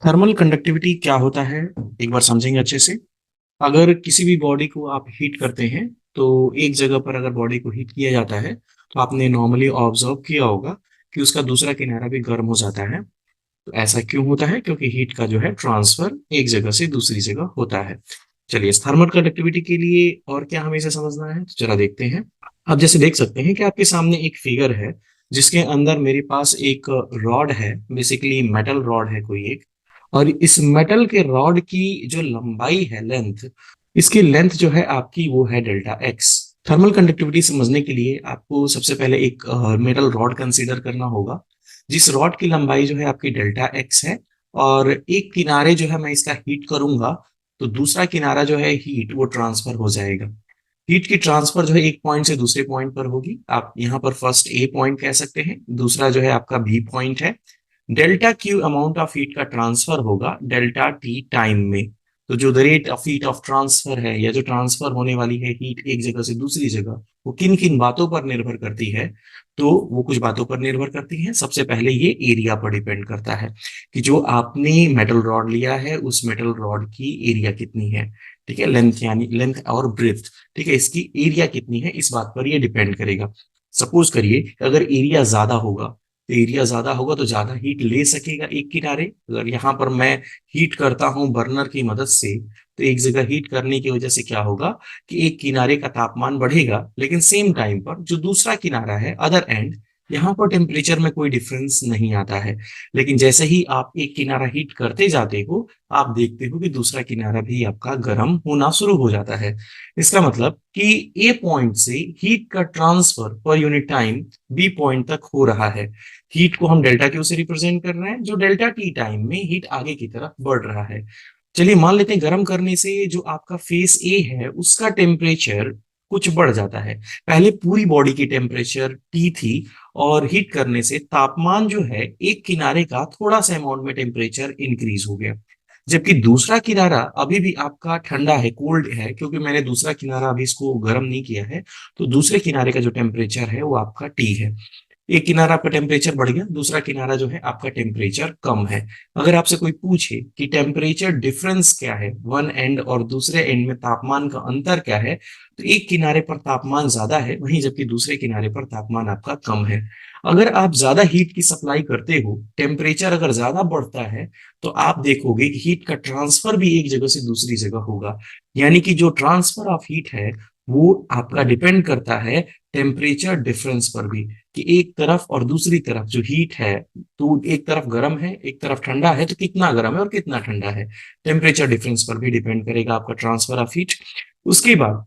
Thermal conductivity क्या होता है एक बार समझेंगे अच्छे से। अगर किसी भी बॉडी को आप हीट करते हैं तो एक जगह पर अगर बॉडी को हीट किया जाता है तो आपने नॉर्मली ऑब्जर्व किया होगा कि उसका दूसरा किनारा भी गर्म हो जाता है। तो ऐसा क्यों होता है? क्योंकि हीट का जो है ट्रांसफर एक जगह से दूसरी जगह होता है। चलिए, इस थर्मल कंडक्टिविटी के लिए और क्या हमें इसे समझना है तो चला देखते हैं। आप जैसे देख सकते हैं कि आपके सामने एक फिगर है जिसके अंदर मेरे पास एक रॉड है, बेसिकली मेटल रॉड है कोई एक। और इस मेटल के रॉड की जो लंबाई है, लेंथ, इसकी लेंथ जो है आपकी वो है डेल्टा एक्स। थर्मल कंडक्टिविटी समझने के लिए आपको सबसे पहले एक मेटल रॉड कंसीडर करना होगा जिस रॉड की लंबाई जो है आपकी डेल्टा एक्स है। और एक किनारे जो है मैं इसका हीट करूंगा तो दूसरा किनारा जो है हीट वो ट्रांसफर हो जाएगा। हीट की ट्रांसफर जो है एक पॉइंट से दूसरे पॉइंट पर होगी। आप यहाँ पर फर्स्ट ए पॉइंट कह सकते हैं, दूसरा जो है आपका बी पॉइंट है। Delta Q amount of heat का ट्रांसफर होगा डेल्टा टी टाइम में। तो जो the rate of heat of transfer है या जो ट्रांसफर होने वाली है हीट एक जगह से दूसरी जगह, वो किन किन बातों पर निर्भर करती है? तो वो कुछ बातों पर निर्भर करती है। सबसे पहले ये एरिया पर डिपेंड करता है कि जो आपने मेटल रॉड लिया है उस मेटल रॉड की एरिया कितनी है। ठीक है, लेंथ यानी लेंथ और ब्रेथ। ठीक है, इसकी एरिया कितनी है इस बात पर ये डिपेंड करेगा। सपोज करिए अगर एरिया ज्यादा होगा तो एरिया ज्यादा होगा तो ज्यादा हीट ले सकेगा एक किनारे। अगर यहाँ पर मैं हीट करता हूं बर्नर की मदद से तो एक जगह हीट करने की वजह से क्या होगा कि एक किनारे का तापमान बढ़ेगा, लेकिन सेम टाइम पर जो दूसरा किनारा है अदर एंड, यहाँ पर टेम्परेचर में कोई डिफरेंस नहीं आता है। लेकिन जैसे ही आप एक किनारा हीट करते जाते हो आप देखते हो कि दूसरा किनारा भी आपका गर्म होना शुरू हो जाता है। इसका मतलब कि ए पॉइंट से हीट का ट्रांसफर पर यूनिट टाइम बी पॉइंट तक हो रहा है। हीट को हम डेल्टा क्यू से रिप्रेजेंट कर रहे हैं, जो डेल्टा टी टाइम में हीट आगे की तरफ बढ़ रहा है। चलिए मान लेते हैं गर्म करने से जो आपका फेस ए है उसका टेम्परेचर कुछ बढ़ जाता है। पहले पूरी बॉडी की टेम्परेचर टी थी और हीट करने से तापमान जो है एक किनारे का थोड़ा सा अमाउंट में टेम्परेचर इंक्रीज हो गया। जबकि दूसरा किनारा अभी भी आपका ठंडा है, कोल्ड है, क्योंकि मैंने दूसरा किनारा अभी इसको गर्म नहीं किया है। तो दूसरे किनारे का जो टेम्परेचर है वो आपका टी है। एक किनारा आपका टेम्परेचर बढ़ गया, दूसरा किनारा जो है आपका टेम्परेचर कम है। अगर आपसे कोई पूछे कि टेम्परेचर डिफरेंस क्या है वन एंड और दूसरे एंड में तापमान का अंतर क्या है, तो एक किनारे पर तापमान ज्यादा है वहीं जबकि दूसरे किनारे पर तापमान आपका कम है। अगर आप ज्यादा हीट की सप्लाई करते हो, टेम्परेचर अगर ज्यादा बढ़ता है, तो आप देखोगे कि हीट का ट्रांसफर भी एक जगह से दूसरी जगह होगा। यानी कि जो ट्रांसफर ऑफ हीट है वो आपका डिपेंड करता है टेम्परेचर डिफरेंस पर भी, कि एक तरफ और दूसरी तरफ जो हीट है, तो एक तरफ गर्म है एक तरफ ठंडा है, तो कितना गर्म है और कितना ठंडा है, टेम्परेचर डिफरेंस पर भी डिपेंड करेगा आपका ट्रांसफर ऑफ हीट। उसके बाद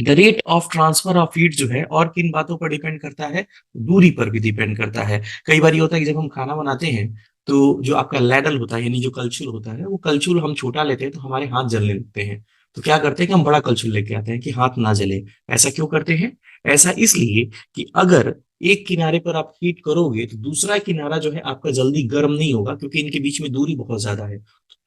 the rate of transfer of heat जो है और किन बातों पर डिपेंड करता है? दूरी पर भी डिपेंड करता है। कई बार ये होता है कि जब हम खाना बनाते हैं तो जो आपका लैडल होता है यानी जो कलछुल होता है, वो कलछुल हम छोटा लेते हैं तो हमारे हाथ जलने लगते हैं। तो क्या करते हैं कि हम बड़ा कलछुल लेके आते हैं कि हाथ ना जले। ऐसा क्यों करते हैं? ऐसा इसलिए कि अगर एक किनारे पर आप हीट करोगे तो दूसरा किनारा जो है आपका जल्दी गर्म नहीं होगा, क्योंकि इनके बीच में दूरी बहुत ज्यादा है।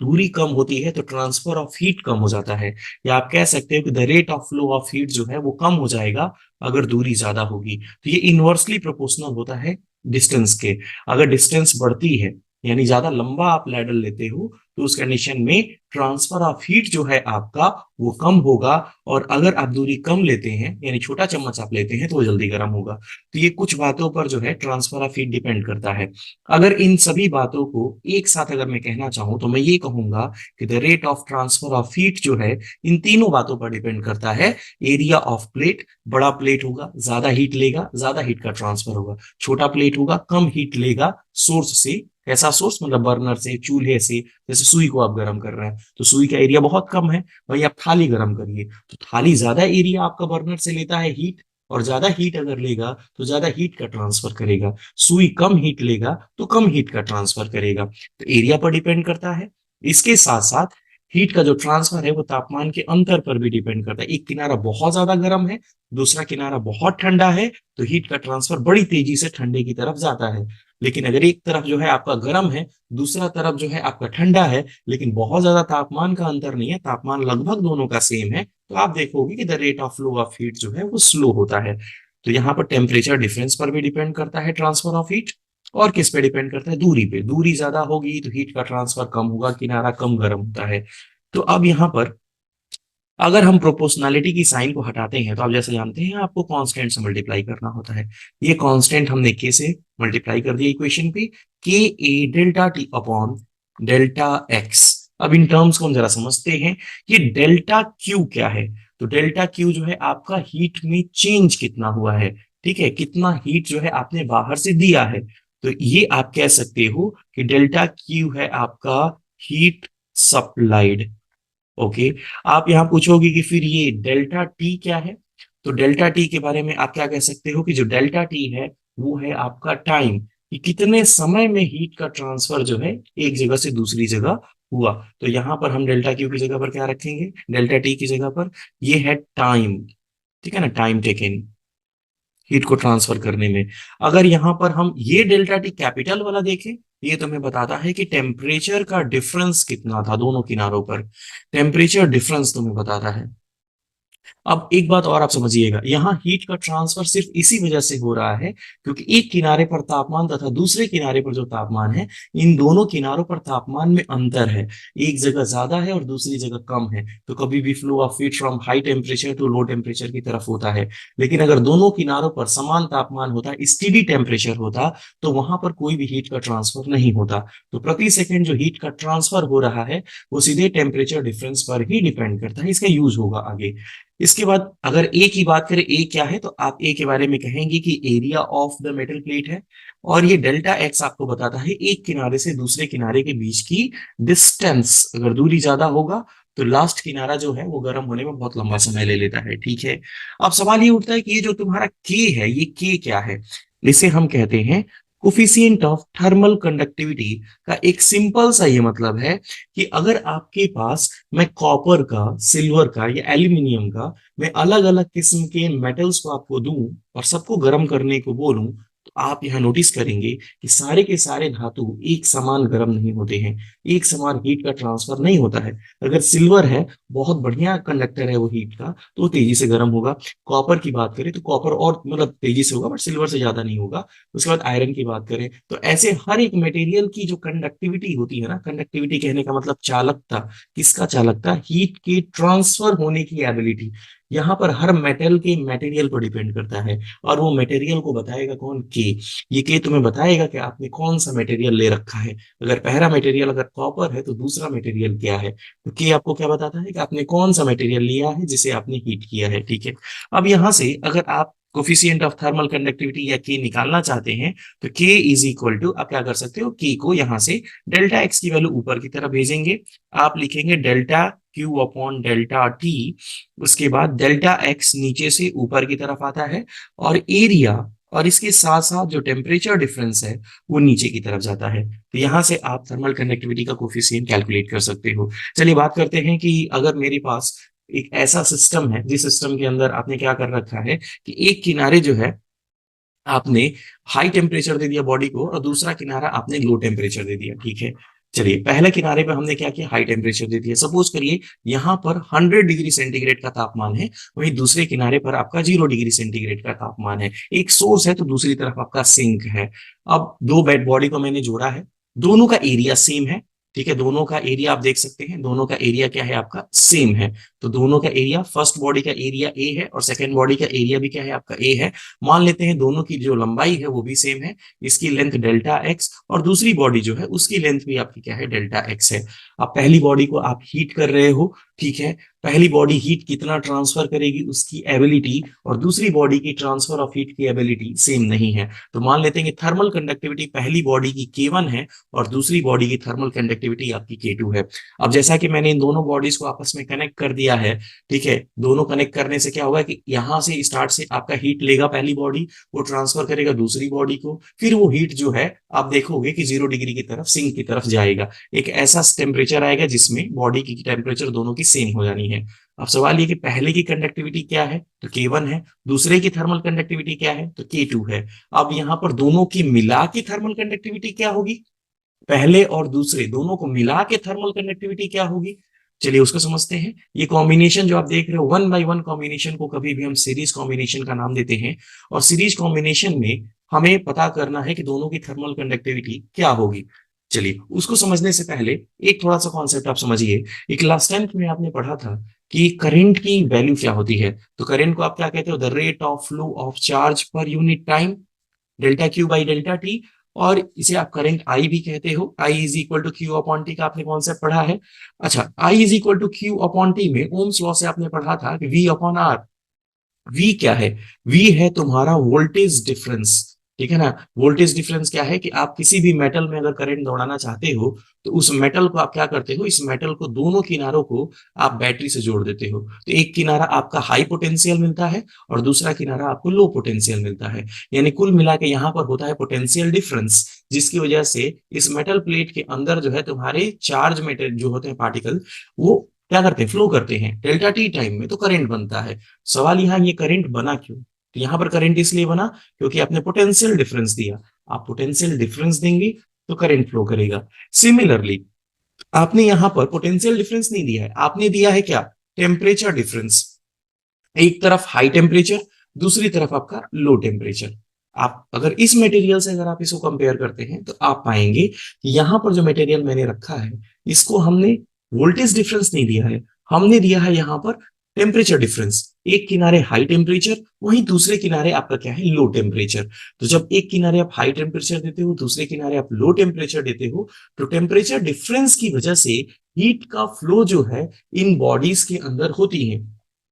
दूरी कम होती है तो ट्रांसफर ऑफ हीट कम हो जाता है। या आप कह सकते हो कि the rate of flow of heat जो है वो कम हो जाएगा अगर दूरी ज्यादा होगी। तो ये इनवर्सली प्रोपोर्शनल होता है डिस्टेंस के। अगर डिस्टेंस बढ़ती है यानी ज्यादा लंबा आप लैडर लेते हो तो उस कंडीशन में ट्रांसफर ऑफ हीट जो है आपका वो कम होगा। और अगर आप दूरी कम लेते हैं यानी छोटा चम्मच आप लेते हैं तो वो जल्दी गर्म होगा। तो ये कुछ बातों पर जो है ट्रांसफर ऑफ हीट डिपेंड करता है। अगर इन सभी बातों को एक साथ अगर मैं कहना चाहूं तो मैं ये कहूंगा कि the rate of transfer of heat जो है इन तीनों बातों पर डिपेंड करता है। एरिया ऑफ प्लेट, बड़ा प्लेट होगा ज्यादा हीट लेगा, ज्यादा हीट का ट्रांसफर होगा। छोटा प्लेट होगा कम हीट लेगा सोर्स से। ऐसा सोर्स मतलब बर्नर से, चूल्हे से। जैसे सुई को आप गर्म कर रहे हैं तो सुई का एरिया बहुत कम है, वहीं आप थाली गर्म करिए तो थाली ज्यादा एरिया आपका बर्नर से लेता है हीट, और ज्यादा हीट अगर लेगा तो ज्यादा हीट का ट्रांसफर करेगा। सुई कम हीट लेगा तो कम हीट का ट्रांसफर करेगा। तो एरिया पर डिपेंड करता है। इसके साथ साथ हीट का जो ट्रांसफर है वो तापमान के अंतर पर भी डिपेंड करता है। एक किनारा बहुत ज्यादा गर्म है, दूसरा किनारा बहुत ठंडा है, तो हीट का ट्रांसफर बड़ी तेजी से ठंडे की तरफ जाता है। लेकिन अगर एक तरफ जो है आपका गर्म है, दूसरा तरफ जो है आपका ठंडा है, लेकिन बहुत ज्यादा तापमान का अंतर नहीं है, तापमान लगभग दोनों का सेम है, तो आप देखोगे कि the rate of flow of heat जो है वो स्लो होता है। तो यहाँ पर टेम्परेचर डिफरेंस पर भी डिपेंड करता है ट्रांसफर ऑफ हीट। और किस पे डिपेंड करता है? दूरी पे। दूरी ज्यादा होगी तो हीट का ट्रांसफर कम होगा, किनारा कम गर्म होता है। तो अब यहाँ पर अगर हम प्रोपोर्शनैलिटी की साइन को हटाते हैं तो आप जैसे जानते हैं आपको कांस्टेंट से मल्टीप्लाई करना होता है। ये कांस्टेंट हमने के से मल्टीप्लाई कर दिया इक्वेशन पे, K A delta T upon delta X. अब इन टर्म्स को हम जरा समझते हैं। ये डेल्टा क्यू क्या है? तो डेल्टा क्यू जो है आपका हीट में चेंज कितना हुआ है, ठीक है, कितना हीट जो है आपने बाहर से दिया है। तो ये आप कह सकते हो कि डेल्टा क्यू है आपका हीट सप्लाइड। ओके। आप यहां पूछोगे कि फिर ये डेल्टा टी क्या है? तो डेल्टा टी के बारे में आप क्या कह सकते हो कि जो डेल्टा टी है वो है आपका टाइम, कि कितने समय में हीट का ट्रांसफर जो है एक जगह से दूसरी जगह हुआ। तो यहां पर हम डेल्टा क्यू की जगह पर क्या रखेंगे? डेल्टा टी की जगह पर ये है टाइम, ठीक है ना, टाइम टेकन हीट को ट्रांसफर करने में। अगर यहां पर हम ये डेल्टा टी कैपिटल वाला देखें, ये तुम्हें बताता है कि टेम्परेचर का डिफरेंस कितना था दोनों किनारों पर। टेम्परेचर डिफरेंस तुम्हें बताता है। अब एक बात और आप समझिएगा, यहाँ हीट का ट्रांसफर सिर्फ इसी वजह से हो रहा है क्योंकि एक किनारे पर तापमान तथा दूसरे किनारे पर जो तापमान है, इन दोनों किनारों पर तापमान में अंतर है। एक जगह ज्यादा है और दूसरी जगह कम है। तो कभी भी flow of heat from high temperature to low temperature की तरफ होता है। लेकिन अगर दोनों किनारों पर समान तापमान होता, स्टीडी टेम्परेचर होता, तो वहां पर कोई भी हीट का ट्रांसफर नहीं होता। तो प्रति सेकेंड जो हीट का ट्रांसफर हो रहा है वो सीधे टेम्परेचर डिफरेंस पर ही डिपेंड करता है। इसका यूज होगा आगे। इसके बाद अगर ए की बात करें, ए क्या है? तो आप ए के बारे में कहेंगे कि area of the metal plate है। और ये डेल्टा एक्स आपको बताता है एक किनारे से दूसरे किनारे के बीच की डिस्टेंस। अगर दूरी ज्यादा होगा तो लास्ट किनारा जो है वो गर्म होने में बहुत लंबा समय ले लेता है, ठीक है। अब सवाल ये उठता है कि ये जो तुम्हारा के है, ये के क्या है? इसे हम कहते हैं कोफिशिएंट ऑफ थर्मल कंडक्टिविटी। का एक सिंपल सा ये मतलब है कि अगर आपके पास मैं कॉपर का, सिल्वर का या एल्यूमिनियम का, मैं अलग अलग किस्म के मेटल्स को आपको दूं और सबको गर्म करने को बोलूं, तो आप यहां नोटिस करेंगे कि सारे के सारे धातु एक समान गर्म नहीं होते हैं। एक समान हीट का ट्रांसफर नहीं होता है। अगर सिल्वर है, बहुत बढ़िया कंडक्टर है वो हीट का, तो वो तेजी से गर्म होगा। कॉपर की बात करें तो कॉपर और मतलब तेजी से होगा, बट सिल्वर से ज्यादा नहीं होगा। उसके बाद आयरन की बात करें तो ऐसे हर एक मटेरियल की जो कंडक्टिविटी होती है ना, कंडक्टिविटी कहने का मतलब चालकता। किसका चालकता? हीट के ट्रांसफर होने की एबिलिटी। यहाँ पर हर मेटल के मटेरियल पर डिपेंड करता है। और वो मटेरियल को बताएगा कौन? के। ये के तुम्हें बताएगा कि आपने कौन सा मटेरियल ले रखा है। अगर पहला मटेरियल अगर कॉपर है तो दूसरा मटेरियल क्या है? तो के आपको क्या बताता है कि आपने कौन सा मटेरियल लिया है जिसे आपने हीट किया है, ठीक है। अब यहां से अगर आप कोफिशिएंट ऑफ थर्मल कंडक्टिविटी या के निकालना चाहते हैं तो के इज इक्वल टू, आप क्या कर सकते हो, के को यहां से डेल्टा एक्स की वैल्यू ऊपर की तरफ भेजेंगे। आप लिखेंगे delta Q upon delta T. उसके बाद डेल्टा एक्स नीचे से ऊपर की तरफ आता है और एरिया और इसके साथ साथ जो टेम्परेचर डिफरेंस है वो नीचे की तरफ जाता है। तो यहां से आप थर्मल कंडक्टिविटी का कोफिशिएंट कैलकुलेट कर सकते हो। चलिए बात करते हैं कि अगर मेरे पास एक ऐसा सिस्टम है जिस सिस्टम के अंदर आपने क्या कर रखा है कि एक किनारे जो है आपने हाई टेम्परेचर दे दिया बॉडी को और दूसरा किनारा आपने लो टेम्परेचर दे दिया, ठीक है। चलिए पहले किनारे पे हमने क्या किया? हाई टेम्परेचर दे दिया। सपोज करिए यहाँ पर 100 डिग्री सेंटीग्रेड का तापमान है, वहीं दूसरे किनारे पर आपका 0 डिग्री सेंटीग्रेड का तापमान है। एक सोर्स है तो दूसरी तरफ आपका सिंक है। अब दो बेड बॉडी को मैंने जोड़ा है, दोनों का एरिया सेम है, ठीक है। दोनों का एरिया आप देख सकते हैं, दोनों का एरिया क्या है? आपका सेम है। तो दोनों का एरिया, फर्स्ट बॉडी का एरिया ए है और सेकेंड बॉडी का एरिया भी क्या है? आपका ए है। मान लेते हैं दोनों की जो लंबाई है वो भी सेम है, इसकी लेंथ डेल्टा एक्स, और दूसरी बॉडी जो है उसकी लेंथ भी आपकी क्या है? डेल्टा एक्स है। अब पहली बॉडी को आप हीट कर रहे हो, ठीक है। पहली बॉडी हीट कितना ट्रांसफर करेगी उसकी एबिलिटी और दूसरी बॉडी की ट्रांसफर ऑफ हीट की एबिलिटी सेम नहीं है। तो मान लेते हैं कि थर्मल कंडक्टिविटी पहली बॉडी की K1 है और दूसरी बॉडी की थर्मल कंडक्टिविटी आपकी K2 है। अब जैसा कि मैंने इन दोनों बॉडीज को आपस में कनेक्ट कर दिया है, ठीक है, दोनों कनेक्ट करने से क्या होगा कि यहां से स्टार्ट से आपका हीट लेगा पहली बॉडी, वो ट्रांसफर करेगा दूसरी बॉडी को, फिर वो हीट जो है आप देखोगे कि 0 डिग्री की तरफ, सिंक की तरफ जाएगा। एक ऐसा टेम्परेचर आएगा जिसमें बॉडी की टेम्परेचर दोनों की सेम हो जानी है। अब सवाल ये कि पहले की कंडक्टिविटी क्या है? तो K1 है। दूसरे की थर्मल कंडक्टिविटी क्या है? तो K2 है। अब यहां पर दोनों की मिला के थर्मल कंडक्टिविटी क्या होगी? पहले और दूसरे दोनों को मिला के थर्मल कंडक्टिविटी क्या होगी? चलिए उसको समझते हैं। ये कॉम्बिनेशन जो आप देख रहे हो, 1 बाई 1 कॉम्बिनेशन को कभी भी हम सीरीज कॉम्बिनेशन का नाम देते हैं। और सीरीज कॉम्बिनेशन में हमें पता करना है कि दोनों की थर्मल कंडक्टिविटी क्या होगी। चलिए, उसको समझने से पहले एक थोड़ा सा कॉन्सेप्ट आप समझिए। एक क्लास 10th में आपने पढ़ा था कि करंट की वैल्यू क्या होती है। तो करंट को आप क्या कहते हो? The rate of flow of charge per unit time, delta Q by delta T. और इसे आप करंट आई भी कहते हो। I is equal to Q upon T का आपने कॉन्सेप्ट पढ़ा है। अच्छा, I is equal to Q upon T में ओम्स लॉ से आपने पढ़ा था कि वी अपॉन आर। वी क्या है? वी है तुम्हारा वोल्टेज डिफरेंस। ठीक है ना? वोल्टेज डिफरेंस क्या है कि आप किसी भी मेटल में अगर करंट दौड़ाना चाहते हो तो उस मेटल को आप क्या करते हो, इस मेटल को दोनों किनारों को आप बैटरी से जोड़ देते हो। तो एक किनारा आपका हाई पोटेंशियल मिलता है और दूसरा किनारा आपको लो पोटेंशियल मिलता है। यानी कुल मिला के यहाँ पर होता है पोटेंशियल डिफरेंस, जिसकी वजह से इस मेटल प्लेट के अंदर जो है तुम्हारे चार्ज मेटेरियल जो होते हैं पार्टिकल, वो क्या करते हैं? फ्लो करते हैं। डेल्टा टी टाइम में तो करंट बनता है। सवाल यहाँ ये करंट बना क्यों? तो यहाँ पर करंट इसलिए बना क्योंकि आपने पोटेंशियल डिफरेंस दिया। आप पोटेंशियल डिफरेंस देंगे तो करंट फ्लो करेगा। सिमिलरली आपने यहाँ पर पोटेंशियल डिफरेंस नहीं दिया है, आपने दिया है क्या? Temperature difference. एक तरफ हाई टेम्परेचर, दूसरी तरफ आपका लो टेम्परेचर। आप अगर इस मटेरियल से अगर आप इसको कंपेयर करते हैं तो आप पाएंगे कि यहां पर जो मटेरियल मैंने रखा है इसको हमने वोल्टेज डिफरेंस नहीं दिया है, हमने दिया है यहां पर टेम्परेचर डिफरेंस। एक किनारे हाई टेम्परेचर, वहीं दूसरे किनारे आपका क्या है? Low temperature. तो जब एक किनारे आप हाई टेम्परेचर देते हो, दूसरे किनारे आप लो टेम्परेचर देते हो, तो टेम्परेचर डिफरेंस की वजह से हीट का फ्लो जो है इन बॉडीज के अंदर होती है।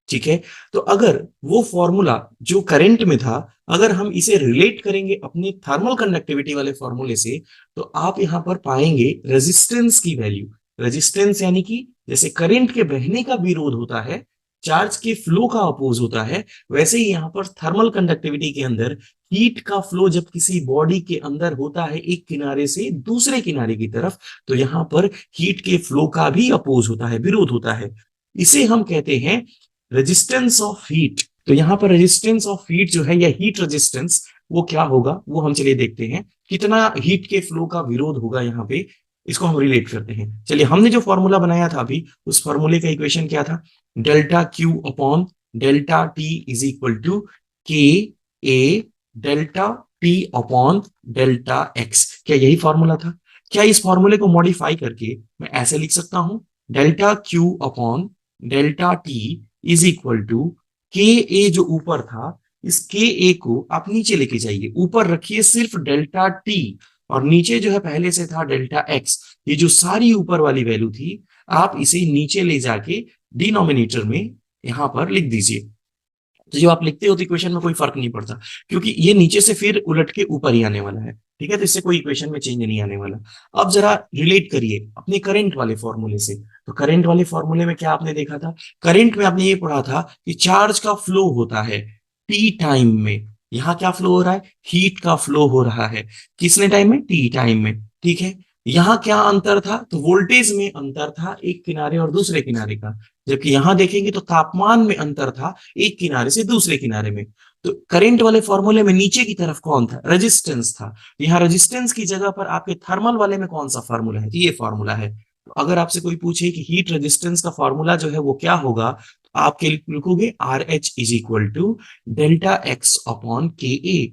ठीक है? तो अगर वो फॉर्मूला जो करंट में था, अगर हम इसे रिलेट करेंगे अपने थर्मल कंडक्टिविटी वाले फॉर्मूले से, तो आप यहां पर पाएंगे रेजिस्टेंस की वैल्यू। रेजिस्टेंस यानी कि जैसे करंट के बहने का विरोध होता है, चार्ज के फ्लो का अपोज होता है, वैसे ही यहां पर थर्मल कंडक्टिविटी के अंदर हीट का फ्लो जब किसी बॉडी के अंदर होता है एक किनारे से दूसरे किनारे की तरफ, तो यहां पर हीट के फ्लो का भी अपोज होता है, विरोध होता है। इसे हम कहते हैं रेजिस्टेंस ऑफ हीट। तो यहां पर रेजिस्टेंस ऑफ हीट जो है या हीट रेजिस्टेंस, वो क्या होगा वो हम चलिए देखते हैं। कितना हीट के फ्लो का विरोध होगा यहाँ पे, इसको हम रिलेट करते हैं। चलिए, हमने जो फॉर्मूला बनाया था अभी, उस फॉर्मूले का इक्वेशन क्या था? Delta Q upon delta T is equal to K A delta T upon delta X. क्या यही फॉर्मूला था? क्या इस फॉर्मूले को मॉडिफाई करके मैं ऐसे लिख सकता हूं? Delta Q upon delta T is equal to K A जो ऊपर था, इस के ए को आप नीचे लेके जाइए, ऊपर रखिए सिर्फ डेल्टा टी, और नीचे जो है पहले से था डेल्टा एक्स। ये जो सारी ऊपर वाली वैल्यू थी, आप इसे नीचे ले जाके डिनोमिनेटर में यहां पर लिख दीजिए। तो जो आप लिखते हो तो इक्वेशन में कोई फर्क नहीं पड़ता, क्योंकि ये नीचे से फिर उलट के ऊपर ही आने वाला है। ठीक है? तो इससे कोई इक्वेशन में चेंज नहीं आने वाला। अब जरा रिलेट करिए अपने करंट वाले फॉर्मूले से। तो करंट वाले फॉर्मूले में क्या आपने देखा था? करंट में आपने ये पढ़ा था कि चार्ज का फ्लो होता है टी टाइम में। यहाँ क्या फ्लो हो रहा है? हीट का फ्लो हो रहा है। किसने टाइम में? टी टाइम में। ठीक है? यहाँ क्या अंतर था? तो वोल्टेज में अंतर था एक किनारे और दूसरे किनारे का। जबकि यहां देखेंगे तो तापमान में अंतर था एक किनारे से दूसरे किनारे में। तो करंट वाले फॉर्मूले में नीचे की तरफ कौन था? रेजिस्टेंस था। यहाँ रेजिस्टेंस की जगह पर आपके थर्मल वाले में कौन सा फॉर्मूला है? ये फॉर्मूला है। तो अगर आपसे कोई पूछे कि हीट रेजिस्टेंस का फॉर्मूला जो है वो क्या होगा, तो आप लिखोगे R H is equal to delta X upon K A.